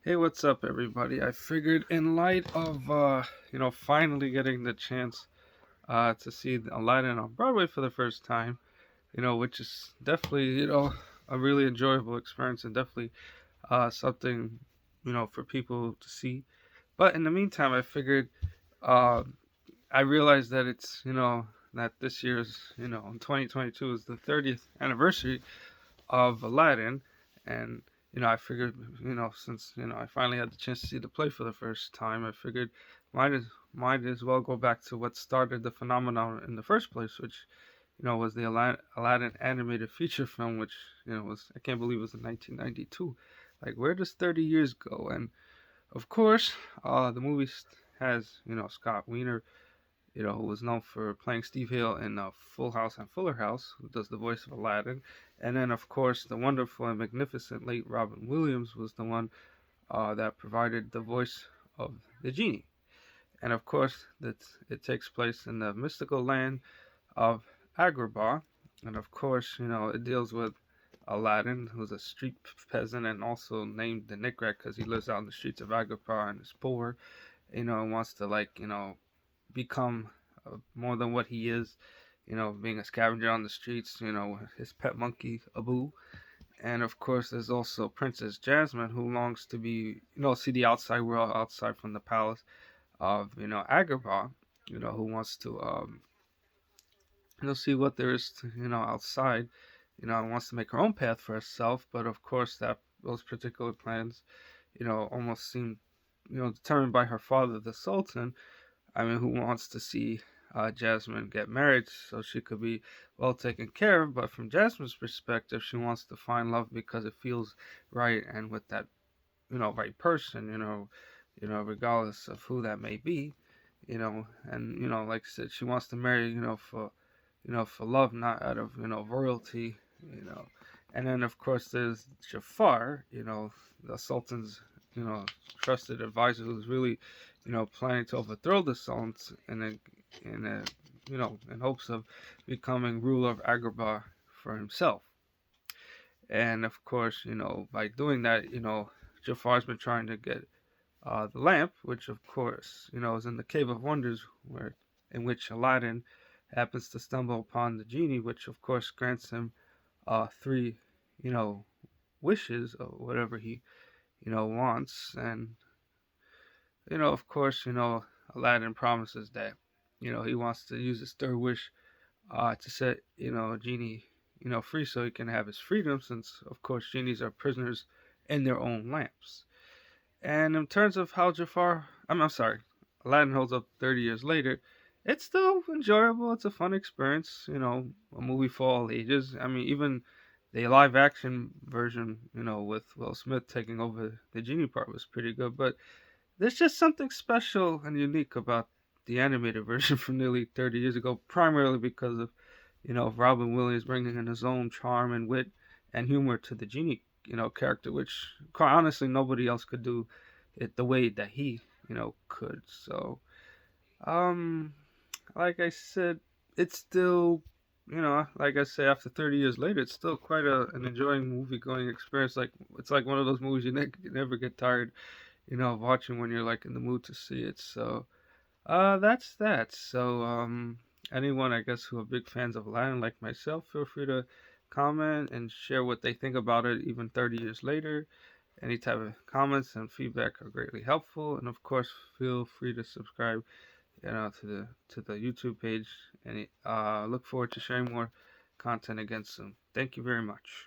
Hey, what's up, everybody? I figured, in light of finally getting the chance to see Aladdin on Broadway for the first time, which is definitely a really enjoyable experience and definitely something for people to see. But in the meantime, I figured uh, I realized that it's that this year's in 2022 is the 30th anniversary of Aladdin, and I figured, since I finally had the chance to see the play for the first time, I figured might as well go back to what started the phenomenon in the first place, which was the Aladdin animated feature film, which was, I can't believe it was in 1992. Like, where does 30 years go? And of course, the movie has Scott Wiener, who was known for playing Steve Hale in Full House and Fuller House, who does the voice of Aladdin. And then, of course, the wonderful and magnificent late Robin Williams was the one that provided the voice of the genie. And of course, it takes place in the mystical land of Agrabah. And of course, it deals with Aladdin, who's a street peasant and also named the Nick Rat because he lives out in the streets of Agrabah and is poor, and wants to, like, become more than what he is, being a scavenger on the streets, his pet monkey, Abu. And of course, there's also Princess Jasmine, who longs to be, see the outside world outside from the palace of, Agrabah, who wants to, see what there is, outside, and wants to make her own path for herself. But of course, those particular plans, almost seem, determined by her father, the Sultan. I mean, who wants to see Jasmine get married so she could be well taken care of? But from Jasmine's perspective, she wants to find love because it feels right and with that, right person, regardless of who that may be, and like I said, she wants to marry, for love, not out of royalty, you know. And then of course there's Jafar, the Sultan's trusted advisor, who's really planning to overthrow the Sultan in a in hopes of becoming ruler of Agrabah for himself. And of course, by doing that, Jafar's been trying to get the lamp, which of course, is in the Cave of Wonders, in which Aladdin happens to stumble upon the genie, which of course grants him three, you know, wishes or whatever he, wants. And of course, Aladdin promises that, he wants to use his third wish to set, a genie, free so he can have his freedom, since of course genies are prisoners in their own lamps. And in terms of how I'm sorry, Aladdin holds up 30 years later, it's still enjoyable. It's a fun experience, a movie for all ages. I mean, even the live action version, with Will Smith taking over the genie part was pretty good. But there's just something special and unique about the animated version from nearly 30 years ago, primarily because of, Robin Williams bringing in his own charm and wit and humor to the genie, character, which quite honestly nobody else could do it the way that he, could. So, um, like I said, it's still, like I say, after 30 years later, it's still quite an enjoying movie going experience. Like, it's like one of those movies you never get tired, of watching when you're like in the mood to see it. So, that's that. So, anyone, I guess, who are big fans of Aladdin like myself, feel free to comment and share what they think about it even 30 years later. Any type of comments and feedback are greatly helpful, and of course, feel free to subscribe, to the YouTube page. And look forward to sharing more content again soon. Thank you very much.